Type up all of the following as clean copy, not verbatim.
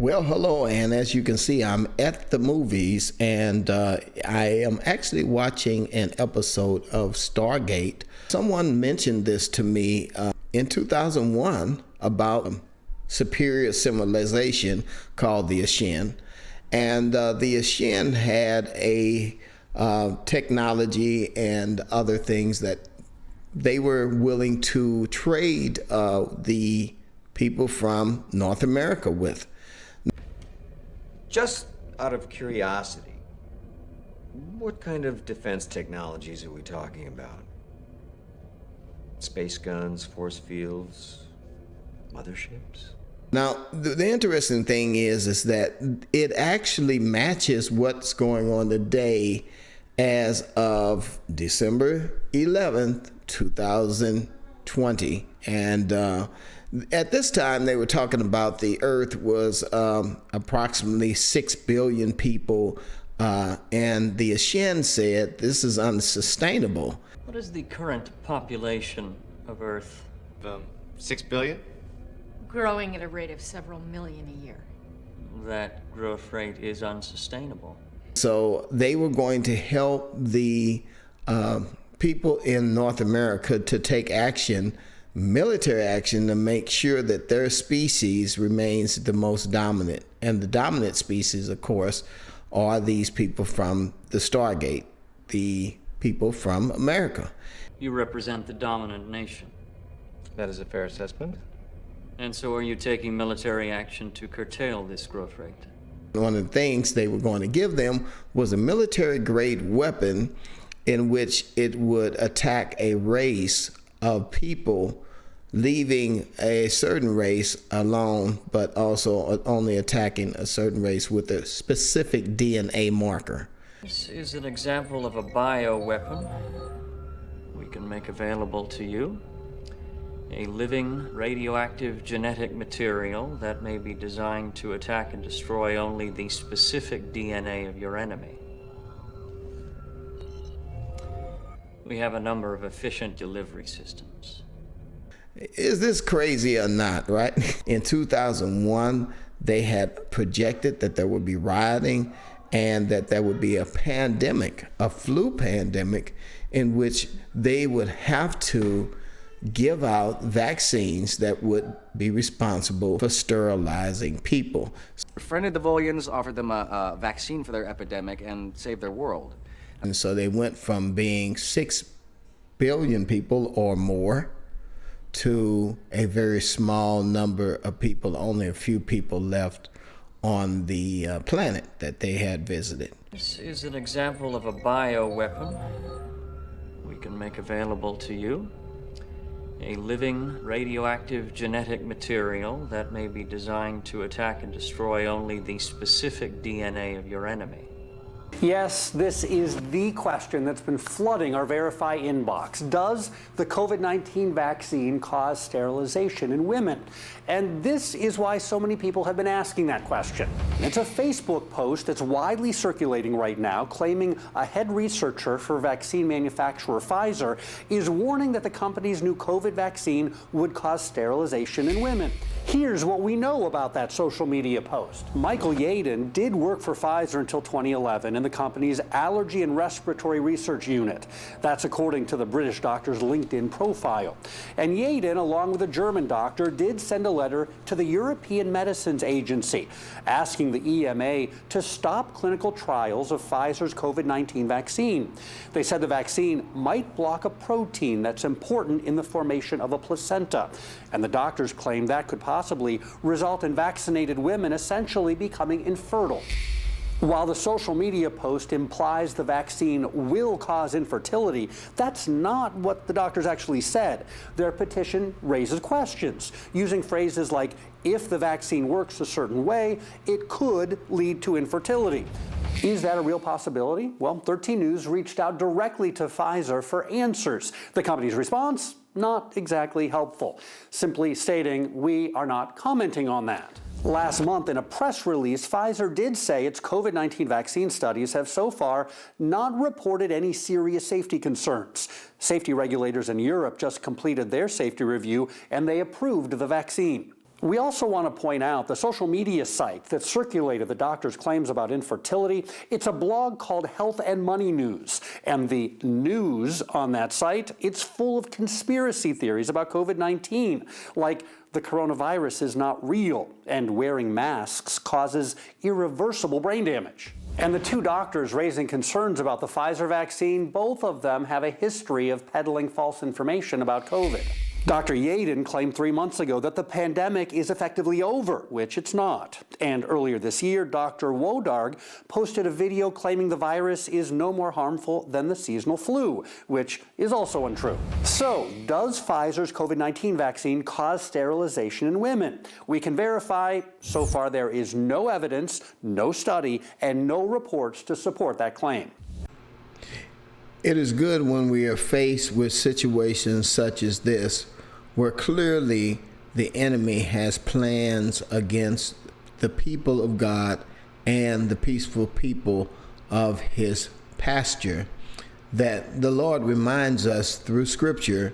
Well, hello, and as you can see, I'm at the movies, and I am actually watching an episode of Stargate. Someone mentioned this to me in 2001 about a superior civilization called the Ashen, and the Ashen had a technology and other things that they were willing to trade the people from North America with. Just out of curiosity, what kind of defense technologies are we talking about? Space guns, force fields, motherships? Now, the interesting thing is that it actually matches what's going on today as of December 11th, 2020. And at this time, they were talking about the Earth was approximately 6 billion people, and the Ashen said this is unsustainable. What is the current population of Earth? 6 billion? Growing at a rate of several million a year. That growth rate is unsustainable. So they were going to help the people in North America to take action, military action, to make sure that their species remains the most dominant. And the dominant species, of course, are these people from the Stargate, the people from America. You represent the dominant nation. That is a fair assessment. And so are you taking military action to curtail this growth rate? One of the things they were going to give them was a military-grade weapon in which it would attack a race of people, leaving a certain race alone, but also only attacking a certain race with a specific DNA marker. This is an example of a bioweapon we can make available to you. A living radioactive genetic material that may be designed to attack and destroy only the specific DNA of your enemy. We have a number of efficient delivery systems. Is this crazy or not, right? In 2001, they had projected that there would be rioting and that there would be a pandemic, a flu pandemic, in which they would have to give out vaccines that would be responsible for sterilizing people. Friend of the Volians offered them a vaccine for their epidemic and saved their world. And so they went from being 6 billion people or more to a very small number of people, only a few people left on the planet that they had visited. This is an example of a bioweapon we can make available to you. A living radioactive genetic material that may be designed to attack and destroy only the specific DNA of your enemy. Yes, this is the question that's been flooding our Verify inbox. Does the COVID-19 vaccine cause sterilization in women? And this is why so many people have been asking that question. It's a Facebook post that's widely circulating right now, claiming a head researcher for vaccine manufacturer Pfizer is warning that the company's new COVID vaccine would cause sterilization in women. Here's what we know about that social media post. Michael Yaden did work for Pfizer until 2011 in the company's Allergy and Respiratory Research Unit. That's according to the British doctor's LinkedIn profile. And Yaden, along with a German doctor, did send a letter to the European Medicines Agency asking the EMA to stop clinical trials of Pfizer's COVID-19 vaccine. They said the vaccine might block a protein that's important in the formation of a placenta. And the doctors claim that could possibly result in vaccinated women essentially becoming infertile. While the social media post implies the vaccine will cause infertility, that's not what the doctors actually said. Their petition raises questions, using phrases like, if the vaccine works a certain way, it could lead to infertility. Is that a real possibility? Well, 13 News reached out directly to Pfizer for answers. The company's response? Not exactly helpful, simply stating, we are not commenting on that. Last month, in a press release, Pfizer did say its COVID-19 vaccine studies have so far not reported any serious safety concerns. Safety regulators in Europe just completed their safety review, and they approved the vaccine. We also want to point out the social media site that circulated the doctor's claims about infertility. It's a blog called Health and Money News. And the news on that site, it's full of conspiracy theories about COVID-19, like the coronavirus is not real and wearing masks causes irreversible brain damage. And the two doctors raising concerns about the Pfizer vaccine, both of them have a history of peddling false information about COVID. Dr. Yaden claimed 3 months ago that the pandemic is effectively over, which it's not. And earlier this year, Dr. Wodarg posted a video claiming the virus is no more harmful than the seasonal flu, which is also untrue. So, does Pfizer's COVID-19 vaccine cause sterilization in women? We can verify, so far there is no evidence, no study, and no reports to support that claim. It is good when we are faced with situations such as this, where clearly the enemy has plans against the people of God and the peaceful people of his pasture, that the Lord reminds us through Scripture,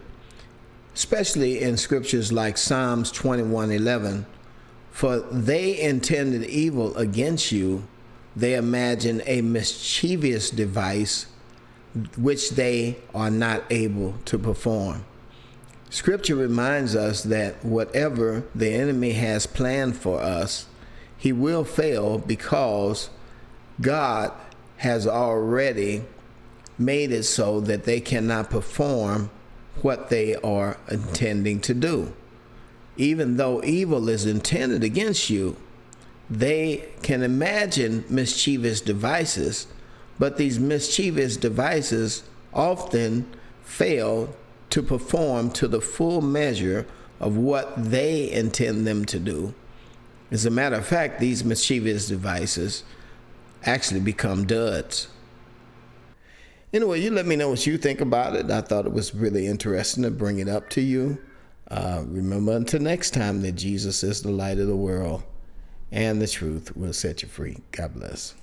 especially in scriptures like Psalms 21:11, for they intended evil against you, they imagine a mischievous device which they are not able to perform. Scripture reminds us that whatever the enemy has planned for us, he will fail because God has already made it so that they cannot perform what they are intending to do. Even though evil is intended against you, they can imagine mischievous devices, but these mischievous devices often fail to perform to the full measure of what they intend them to do. As a matter of fact, these mischievous devices actually become duds. Anyway, you let me know what you think about it. I thought it was really interesting to bring it up to you. Remember, until next time, that Jesus is the light of the world, and the truth will set you free. God bless.